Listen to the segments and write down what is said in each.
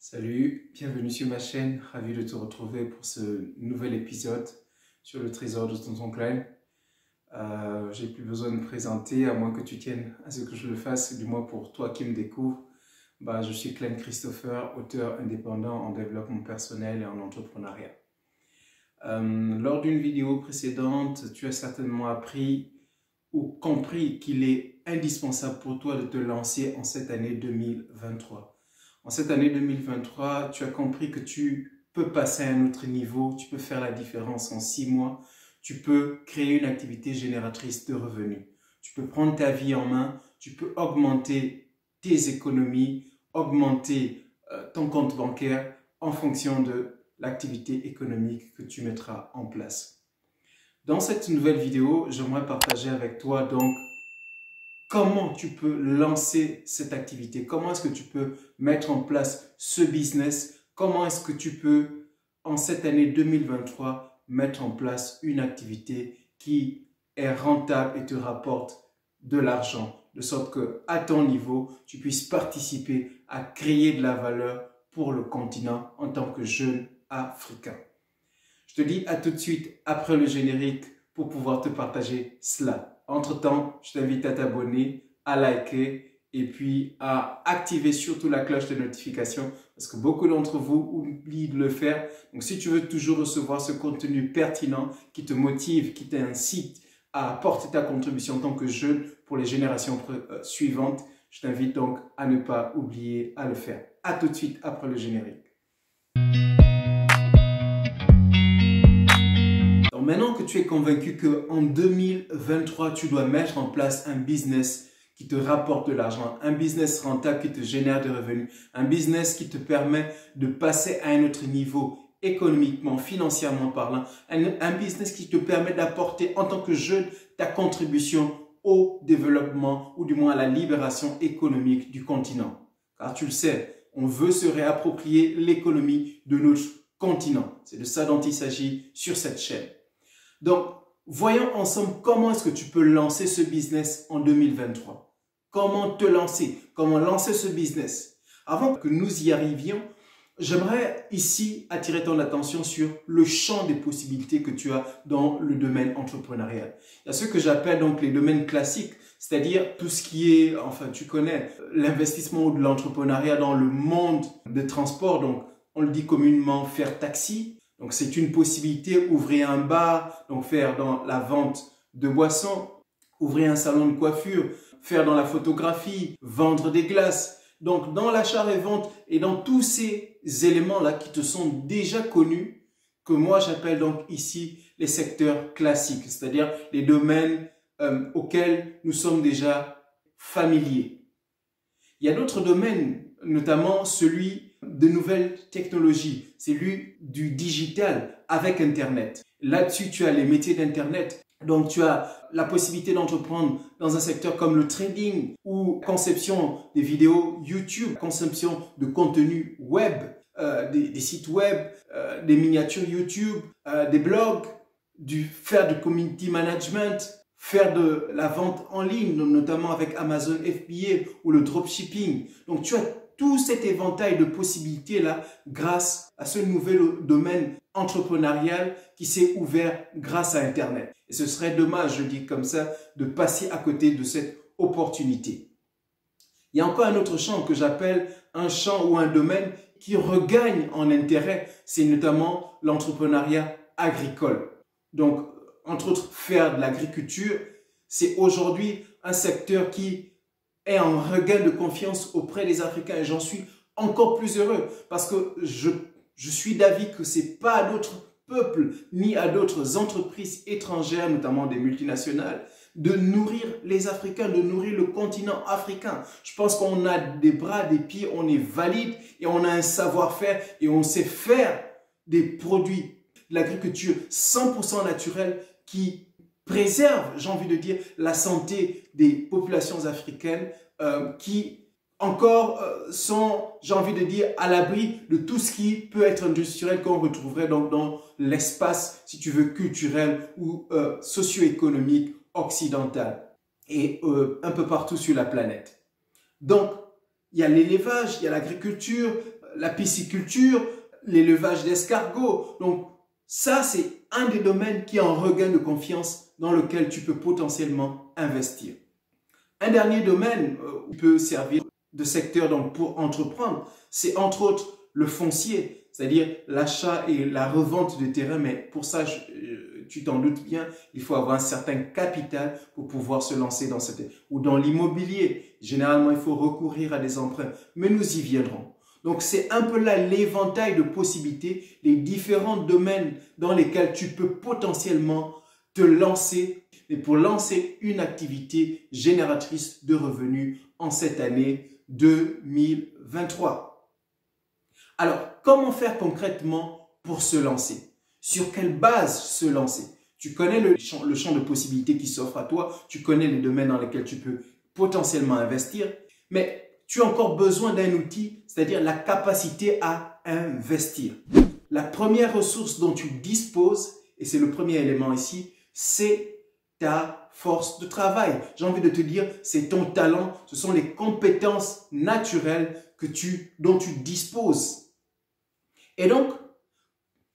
Salut, bienvenue sur ma chaîne, ravi de te retrouver pour ce nouvel épisode sur le trésor de Tonton Klein. J'ai plus besoin de me présenter, à moins que tu tiennes à ce que je le fasse, du moins pour toi qui me découvres. Je suis Klein Christopher, auteur indépendant en développement personnel et en entrepreneuriat. Lors d'une vidéo précédente, tu as certainement appris ou compris qu'il est indispensable pour toi de te lancer en cette année 2023. En cette année 2023, tu as compris que tu peux passer à un autre niveau, tu peux faire la différence en 6 mois, tu peux créer une activité génératrice de revenus. Tu peux prendre ta vie en main, tu peux augmenter tes économies, augmenter ton compte bancaire en fonction de l'activité économique que tu mettras en place. Dans cette nouvelle vidéo, j'aimerais partager avec toi donc comment tu peux lancer cette activité, comment est-ce que tu peux mettre en place ce business, comment est-ce que tu peux, en cette année 2023, mettre en place une activité qui est rentable et te rapporte de l'argent, de sorte qu'à ton niveau, tu puisses participer à créer de la valeur pour le continent en tant que jeune Africain. Je te dis à tout de suite après le générique pour pouvoir te partager cela. Entre-temps, je t'invite à t'abonner, à liker et puis à activer surtout la cloche de notification parce que beaucoup d'entre vous oublient de le faire. Donc, si tu veux toujours recevoir ce contenu pertinent qui te motive, qui t'incite à apporter ta contribution en tant que jeune pour les générations suivantes, je t'invite donc à ne pas oublier à le faire. À tout de suite après le générique. Maintenant que tu es convaincu qu'en 2023, tu dois mettre en place un business qui te rapporte de l'argent, un business rentable qui te génère des revenus, un business qui te permet de passer à un autre niveau économiquement, financièrement parlant, un business qui te permet d'apporter en tant que jeune ta contribution au développement ou du moins à la libération économique du continent. Car tu le sais, on veut se réapproprier l'économie de notre continent. C'est de ça dont il s'agit sur cette chaîne. Donc, voyons ensemble comment est-ce que tu peux lancer ce business en 2023. Comment te lancer? Comment lancer ce business? Avant que nous y arrivions, j'aimerais ici attirer ton attention sur le champ des possibilités que tu as dans le domaine entrepreneurial. Il y a ce que j'appelle donc les domaines classiques, c'est-à-dire tout ce qui est, enfin tu connais, l'investissement ou de l'entrepreneuriat dans le monde des transports, donc on le dit communément faire taxi. Donc, c'est une possibilité, ouvrir un bar, donc faire dans la vente de boissons, ouvrir un salon de coiffure, faire dans la photographie, vendre des glaces. Donc, dans l'achat-revente et dans tous ces éléments-là qui te sont déjà connus, que moi j'appelle donc ici les secteurs classiques, c'est-à-dire les domaines auxquels nous sommes déjà familiers. Il y a d'autres domaines, notamment celui de nouvelles technologies, c'est celui du digital avec Internet. Là-dessus, tu as les métiers d'Internet. Donc, tu as la possibilité d'entreprendre dans un secteur comme le trading ou conception des vidéos YouTube, conception de contenu web, des sites web, des miniatures YouTube, des blogs, faire du community management, faire de la vente en ligne, notamment avec Amazon FBA ou le dropshipping. Donc, tu as tout cet éventail de possibilités-là grâce à ce nouvel domaine entrepreneurial qui s'est ouvert grâce à Internet. Et ce serait dommage, je dis comme ça, de passer à côté de cette opportunité. Il y a encore un autre champ que j'appelle un champ ou un domaine qui regagne en intérêt, c'est notamment l'entrepreneuriat agricole. Donc, entre autres, faire de l'agriculture, c'est aujourd'hui un secteur qui est en regain de confiance auprès des Africains et j'en suis encore plus heureux parce que je suis d'avis que c'est pas à d'autres peuples ni à d'autres entreprises étrangères, notamment des multinationales, de nourrir les Africains, de nourrir le continent africain. Je pense qu'on a des bras, des pieds, on est valide et on a un savoir-faire et on sait faire des produits de l'agriculture 100% naturelle qui préserve, j'ai envie de dire, la santé des populations africaines qui encore sont, j'ai envie de dire, à l'abri de tout ce qui peut être industriel qu'on retrouverait donc dans l'espace, si tu veux, culturel ou socio-économique occidental et un peu partout sur la planète. Donc, il y a l'élevage, il y a l'agriculture, la pisciculture, l'élevage d'escargots. Donc, ça, c'est un des domaines qui est en regain de confiance dans lequel tu peux potentiellement investir. Un dernier domaine qui peut servir de secteur donc, pour entreprendre, c'est entre autres le foncier, c'est-à-dire l'achat et la revente de terrain. Mais pour ça, tu t'en doutes bien, il faut avoir un certain capital pour pouvoir se lancer dans ou dans l'immobilier. Généralement, il faut recourir à des emprunts, mais nous y viendrons. Donc, c'est un peu là l'éventail de possibilités, les différents domaines dans lesquels tu peux potentiellement te lancer, et pour lancer une activité génératrice de revenus en cette année 2023. Alors, comment faire concrètement pour se lancer? Sur quelle base se lancer? Tu connais le champ de possibilités qui s'offre à toi, tu connais les domaines dans lesquels tu peux potentiellement investir, mais tu as encore besoin d'un outil, c'est-à-dire la capacité à investir. La première ressource dont tu disposes, et c'est le premier élément ici, c'est ta force de travail. J'ai envie de te dire, c'est ton talent, ce sont les compétences naturelles dont tu disposes. Et donc,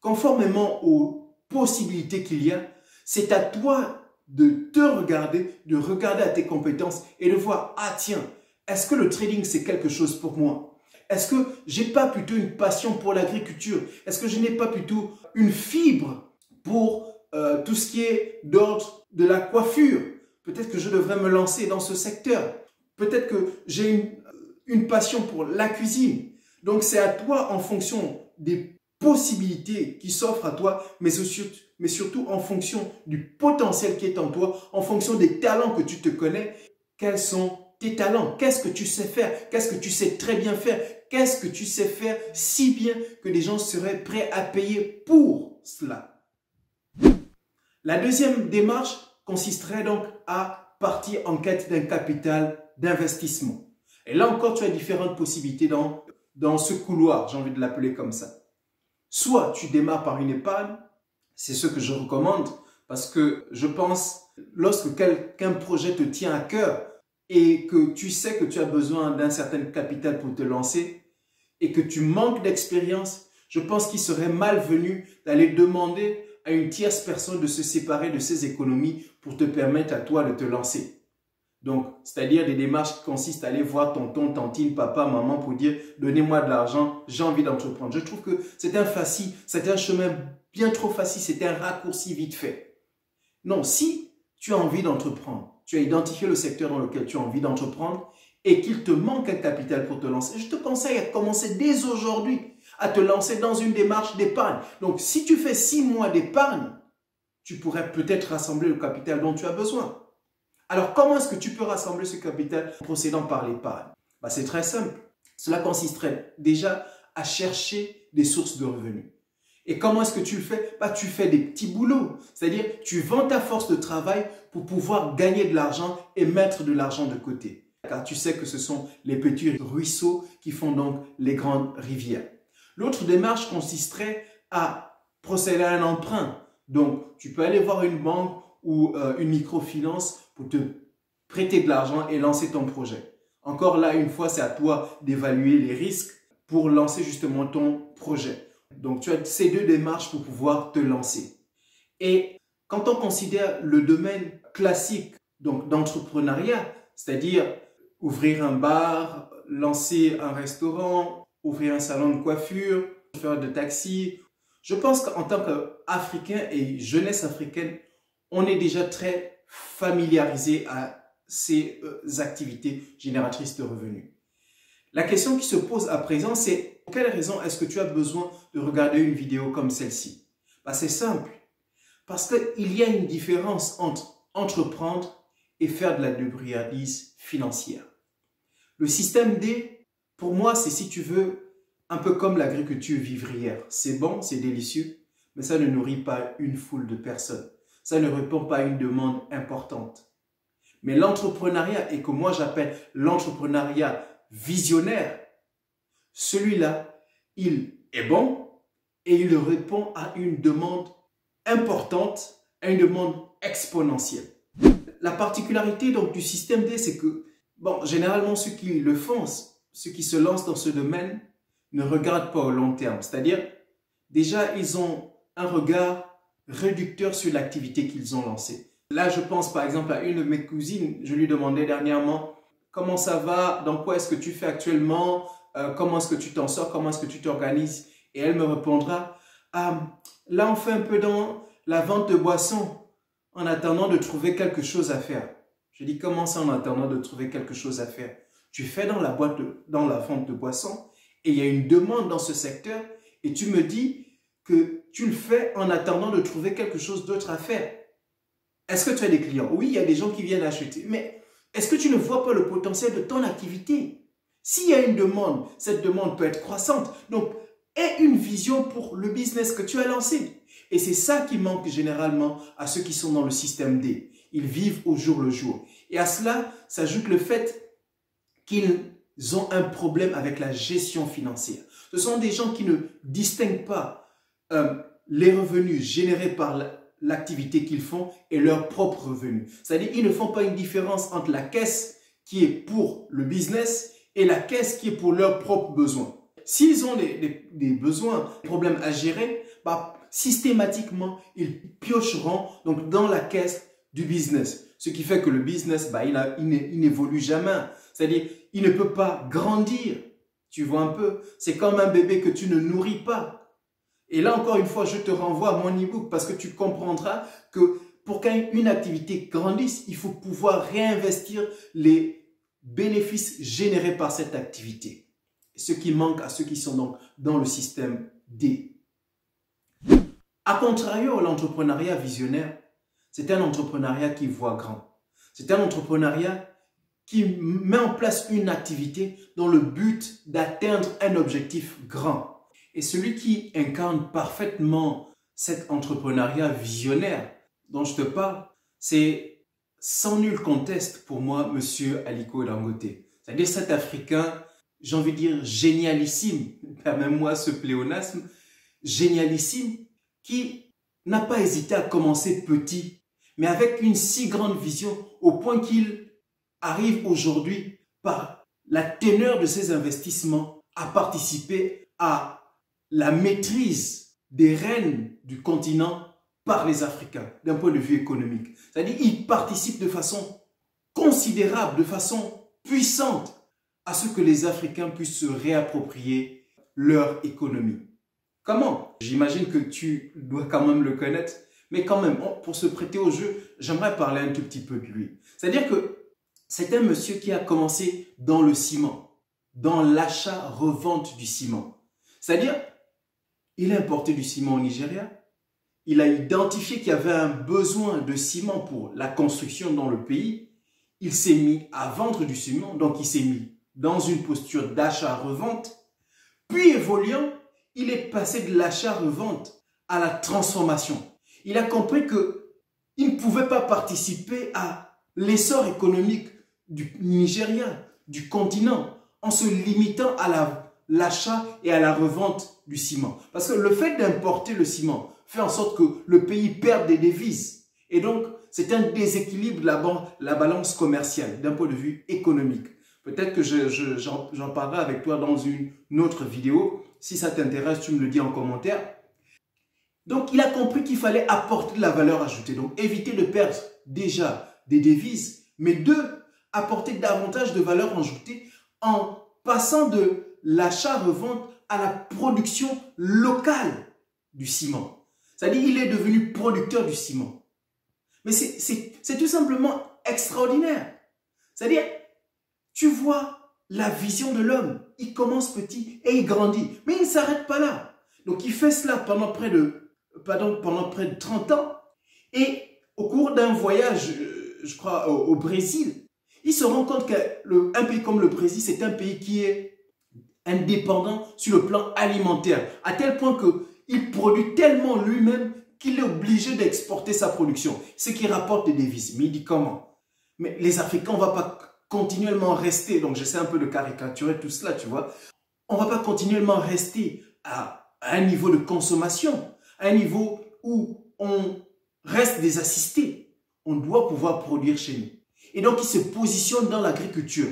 conformément aux possibilités qu'il y a, c'est à toi de te regarder, de regarder à tes compétences et de voir, ah tiens, est-ce que le trading c'est quelque chose pour moi? Est-ce que j'ai pas plutôt une passion pour l'agriculture? Est-ce que je n'ai pas plutôt une fibre pour tout ce qui est d'ordre de la coiffure? Peut-être que je devrais me lancer dans ce secteur. Peut-être que j'ai une passion pour la cuisine. Donc c'est à toi en fonction des possibilités qui s'offrent à toi, mais surtout en fonction du potentiel qui est en toi, en fonction des talents que tu te connais. Quels sont tes talents? Qu'est-ce que tu sais faire? Qu'est-ce que tu sais très bien faire? Qu'est-ce que tu sais faire si bien que les gens seraient prêts à payer pour cela? La deuxième démarche consisterait donc à partir en quête d'un capital d'investissement. Et là encore, tu as différentes possibilités dans ce couloir, j'ai envie de l'appeler comme ça. Soit tu démarres par une épargne, c'est ce que je recommande, parce que je pense, lorsque qu'un projet te tient à cœur et que tu sais que tu as besoin d'un certain capital pour te lancer et que tu manques d'expérience, je pense qu'il serait malvenu d'aller demander à une tierce personne de se séparer de ses économies pour te permettre à toi de te lancer. Donc, c'est-à-dire des démarches qui consistent à aller voir tonton, tantine, papa, maman pour dire « Donnez-moi de l'argent, j'ai envie d'entreprendre ». Je trouve que c'est un chemin bien trop facile, c'est un raccourci vite fait. Non, si tu as envie d'entreprendre, tu as identifié le secteur dans lequel tu as envie d'entreprendre et qu'il te manque un capital pour te lancer, je te conseille à commencer dès aujourd'hui à te lancer dans une démarche d'épargne. Donc, si tu fais 6 mois d'épargne, tu pourrais peut-être rassembler le capital dont tu as besoin. Alors, comment est-ce que tu peux rassembler ce capital en procédant par l'épargne? C'est très simple. Cela consisterait déjà à chercher des sources de revenus. Et comment est-ce que tu le fais? Tu fais des petits boulots. C'est-à-dire, tu vends ta force de travail pour pouvoir gagner de l'argent et mettre de l'argent de côté. Car tu sais que ce sont les petits ruisseaux qui font donc les grandes rivières. L'autre démarche consisterait à procéder à un emprunt. Donc, tu peux aller voir une banque ou une microfinance pour te prêter de l'argent et lancer ton projet. Encore là, une fois, c'est à toi d'évaluer les risques pour lancer justement ton projet. Donc, tu as ces deux démarches pour pouvoir te lancer. Et quand on considère le domaine classique donc d'entrepreneuriat, c'est-à-dire ouvrir un bar, lancer un restaurant, ouvrir un salon de coiffure, faire de taxi, je pense qu'en tant qu'Africain et jeunesse africaine, on est déjà très familiarisé à ces activités génératrices de revenus. La question qui se pose à présent, c'est pour quelle raison est-ce que tu as besoin de regarder une vidéo comme celle-ci? C'est simple. Parce qu'il y a une différence entre entreprendre et faire de la débrouillardise financière. Le système D, pour moi, c'est, si tu veux, un peu comme l'agriculture vivrière. C'est bon, c'est délicieux, mais ça ne nourrit pas une foule de personnes. Ça ne répond pas à une demande importante. Mais l'entrepreneuriat, et que moi j'appelle l'entrepreneuriat visionnaire, celui-là, il est bon et il répond à une demande importante, à une demande exponentielle. La particularité donc du système D, c'est que, généralement ceux qui le font, ceux qui se lancent dans ce domaine, ne regardent pas au long terme. C'est-à-dire, déjà, ils ont un regard réducteur sur l'activité qu'ils ont lancée. Là, je pense par exemple à une de mes cousines. Je lui demandais dernièrement comment ça va, dans quoi est-ce que tu fais actuellement, comment est-ce que tu t'en sors, comment est-ce que tu t'organises. Et elle me répondra, ah, là, on fait un peu dans la vente de boissons en attendant de trouver quelque chose à faire. Je dis, comment ça en attendant de trouver quelque chose à faire? Tu fais dans la vente de boissons et il y a une demande dans ce secteur et tu me dis que tu le fais en attendant de trouver quelque chose d'autre à faire. Est-ce que tu as des clients? Oui, il y a des gens qui viennent acheter. Mais est-ce que tu ne vois pas le potentiel de ton activité? S'il y a une demande, cette demande peut être croissante. Donc, aie une vision pour le business que tu as lancé. Et c'est ça qui manque généralement à ceux qui sont dans le système D. Ils vivent au jour le jour. Et à cela s'ajoute le fait qu'ils ont un problème avec la gestion financière. Ce sont des gens qui ne distinguent pas les revenus générés par l'activité qu'ils font et leurs propres revenus. C'est-à-dire qu'ils ne font pas une différence entre la caisse qui est pour le business et la caisse qui est pour leurs propres besoins. S'ils ont des besoins, des problèmes à gérer, systématiquement, ils piocheront donc dans la caisse du business. Ce qui fait que le business, il n'évolue jamais. C'est-à-dire, il ne peut pas grandir. Tu vois un peu? C'est comme un bébé que tu ne nourris pas. Et là, encore une fois, je te renvoie à mon e-book parce que tu comprendras que pour qu'une activité grandisse, il faut pouvoir réinvestir les bénéfices générés par cette activité. Ce qui manque à ceux qui sont donc dans le système D. A contrario, l'entrepreneuriat visionnaire, c'est un entrepreneuriat qui voit grand. C'est un entrepreneuriat qui met en place une activité dans le but d'atteindre un objectif grand. Et celui qui incarne parfaitement cet entrepreneuriat visionnaire dont je te parle, c'est sans nul conteste pour moi, Monsieur Aliko Dangote. C'est-à-dire cet Africain, j'ai envie de dire génialissime, permets-moi ce pléonasme, génialissime, qui n'a pas hésité à commencer petit, mais avec une si grande vision au point qu'il arrive aujourd'hui, par la teneur de ses investissements, à participer à la maîtrise des rênes du continent par les Africains, d'un point de vue économique. C'est-à-dire qu'il participe de façon considérable, de façon puissante, à ce que les Africains puissent se réapproprier leur économie. Comment? J'imagine que tu dois quand même le connaître, mais quand même, pour se prêter au jeu, j'aimerais parler un tout petit peu de lui. C'est-à-dire que c'est un monsieur qui a commencé dans le ciment, dans l'achat-revente du ciment. C'est-à-dire, il a importé du ciment au Nigeria, il a identifié qu'il y avait un besoin de ciment pour la construction dans le pays, il s'est mis à vendre du ciment, donc il s'est mis dans une posture d'achat-revente, puis évoluant, il est passé de l'achat-revente à la transformation. Il a compris qu'il ne pouvait pas participer à l'essor économique du Nigeria, du continent, en se limitant à l'achat et à la revente du ciment. Parce que le fait d'importer le ciment fait en sorte que le pays perde des devises. Et donc, c'est un déséquilibre de la balance commerciale d'un point de vue économique. Peut-être que j'en parlerai avec toi dans une autre vidéo. Si ça t'intéresse, tu me le dis en commentaire. Donc, il a compris qu'il fallait apporter de la valeur ajoutée. Donc, éviter de perdre déjà des devises, mais deux, apporter davantage de valeur ajoutée en passant de l'achat-revente à la production locale du ciment. C'est-à-dire, il est devenu producteur du ciment. Mais c'est tout simplement extraordinaire. C'est-à-dire, tu vois la vision de l'homme. Il commence petit et il grandit. Mais il ne s'arrête pas là. Donc, il fait cela pendant près de 30 ans. Et au cours d'un voyage, je crois, au Brésil, il se rend compte qu'un pays comme le Brésil, c'est un pays qui est indépendant sur le plan alimentaire. À tel point qu'il produit tellement lui-même qu'il est obligé d'exporter sa production. Ce qui rapporte des devises. Mais il dit comment? Mais les Africains, on ne va pas continuellement rester, donc j'essaie un peu de caricaturer tout cela, tu vois. On ne va pas continuellement rester à un niveau de consommation, à un niveau où on reste des assistés. On doit pouvoir produire chez nous. Et donc, il se positionne dans l'agriculture.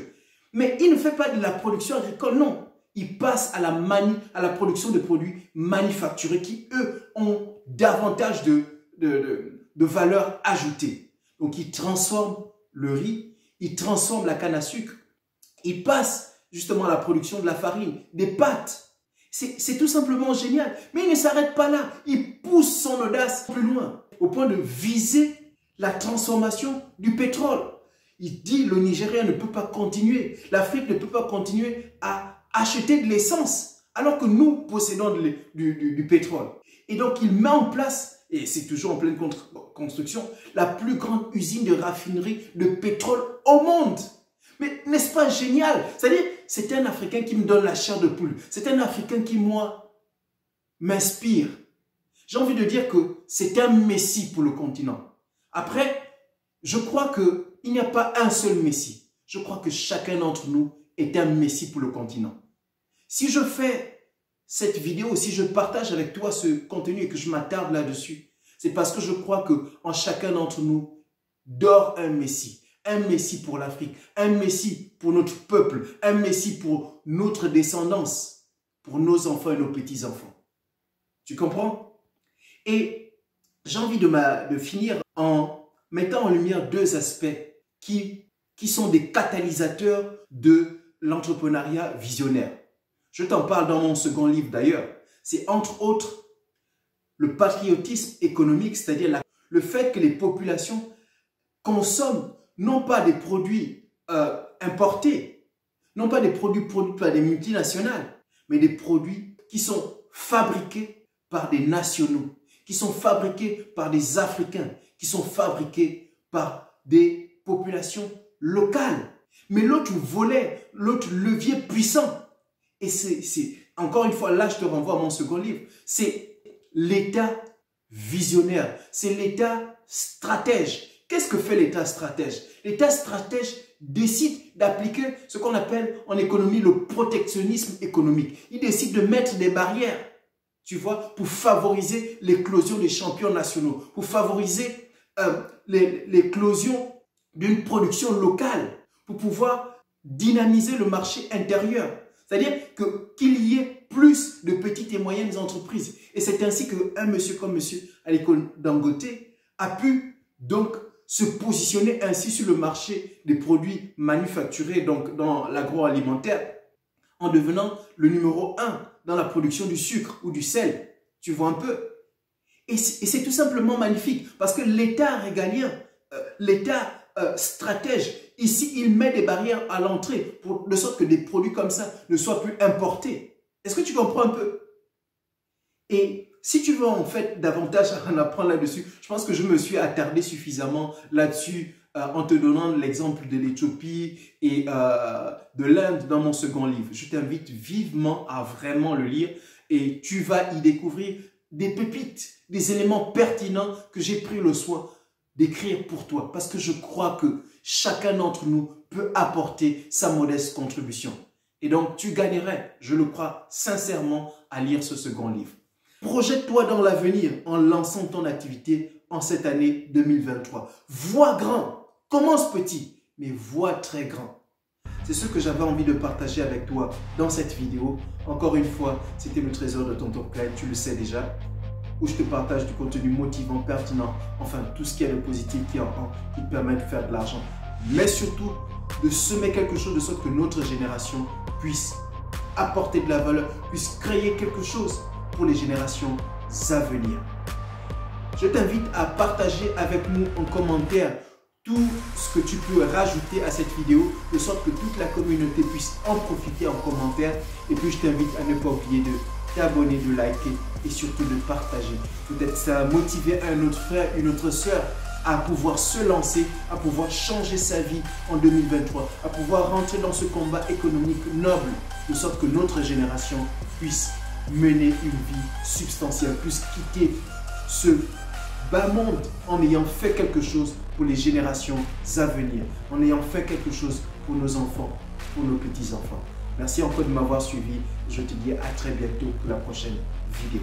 Mais il ne fait pas de la production agricole, non. ils passent à la production de produits manufacturés qui, eux, ont davantage de valeur ajoutée. Donc, ils transforment le riz, ils transforment la canne à sucre, ils passent justement à la production de la farine, des pâtes. C'est tout simplement génial. Mais il ne s'arrête pas là. Il pousse son audace plus loin, au point de viser la transformation du pétrole. Il dit le Nigeria ne peut pas continuer, l'Afrique ne peut pas continuer à acheter de l'essence, alors que nous possédons du pétrole. Et donc, il met en place, et c'est toujours en pleine construction, la plus grande usine de raffinerie de pétrole au monde. Mais n'est-ce pas génial? C'est-à-dire, c'est un Africain qui me donne la chair de poule. C'est un Africain qui, moi, m'inspire. J'ai envie de dire que c'est un messie pour le continent. Après, je crois qu'il n'y a pas un seul messie. Je crois que chacun d'entre nous est un messie pour le continent. Si je fais cette vidéo, si je partage avec toi ce contenu et que je m'attarde là-dessus, c'est parce que je crois qu'en chacun d'entre nous dort un messie. Un messie pour l'Afrique, un messie pour notre peuple, un messie pour notre descendance, pour nos enfants et nos petits-enfants. Tu comprends? Et j'ai envie de finir en mettant en lumière deux aspects qui sont des catalysateurs de l'entrepreneuriat visionnaire. Je t'en parle dans mon second livre d'ailleurs. C'est entre autres le patriotisme économique, c'est-à-dire le fait que les populations consomment non pas des produits importés, non pas des produits produits par des multinationales, mais des produits qui sont fabriqués par des nationaux, qui sont fabriqués par des Africains, qui sont fabriqués par des populations locales. Mais l'autre volet, l'autre levier puissant, et c'est encore une fois, là je te renvoie à mon second livre, c'est l'État visionnaire, c'est l'État stratège. Qu'est-ce que fait l'État stratège? L'État stratège décide d'appliquer ce qu'on appelle en économie le protectionnisme économique. Il décide de mettre des barrières, tu vois, pour favoriser l'éclosion des champions nationaux, pour favoriser l'éclosion d'une production locale, pour pouvoir dynamiser le marché intérieur. C'est-à-dire qu'il y ait plus de petites et moyennes entreprises. Et c'est ainsi qu'un monsieur comme monsieur Aliko Dangote a pu donc se positionner ainsi sur le marché des produits manufacturés, donc dans l'agroalimentaire, en devenant le numéro 1 dans la production du sucre ou du sel. Tu vois un peu? Et c'est tout simplement magnifique parce que l'État régalien, l'État stratège, ici, il met des barrières à l'entrée de sorte que des produits comme ça ne soient plus importés. Est-ce que tu comprends un peu? Et si tu veux en fait davantage en apprendre là-dessus, je pense que je me suis attardé suffisamment là-dessus en te donnant l'exemple de l'Éthiopie et de l'Inde dans mon second livre. Je t'invite vivement à vraiment le lire et tu vas y découvrir des pépites, des éléments pertinents que j'ai pris le soin d'écrire pour toi. Parce que je crois que chacun d'entre nous peut apporter sa modeste contribution. Et donc tu gagnerais, je le crois sincèrement, à lire ce second livre. Projette-toi dans l'avenir en lançant ton activité en cette année 2023. Vois grand, commence petit, mais vois très grand. C'est ce que j'avais envie de partager avec toi dans cette vidéo. Encore une fois, c'était le trésor de Tonton Clyde, tu le sais déjà, où je te partage du contenu motivant, pertinent, enfin tout ce qui est de positif qui te permet de faire de l'argent. Mais surtout, de semer quelque chose de sorte que notre génération puisse apporter de la valeur, puisse créer quelque chose pour les générations à venir. Je t'invite à partager avec nous en commentaire tout ce que tu peux rajouter à cette vidéo de sorte que toute la communauté puisse en profiter en commentaire. Et puis je t'invite à ne pas oublier de t'abonner, de liker et surtout de partager. Peut-être ça va motiver un autre frère, une autre sœur à pouvoir se lancer, à pouvoir changer sa vie en 2023, à pouvoir rentrer dans ce combat économique noble de sorte que notre génération puisse mener une vie substantielle, puisse quitter ce bas monde en ayant fait quelque chose pour les générations à venir, en ayant fait quelque chose pour nos enfants, pour nos petits-enfants. Merci encore de m'avoir suivi. Je te dis à très bientôt pour la prochaine vidéo.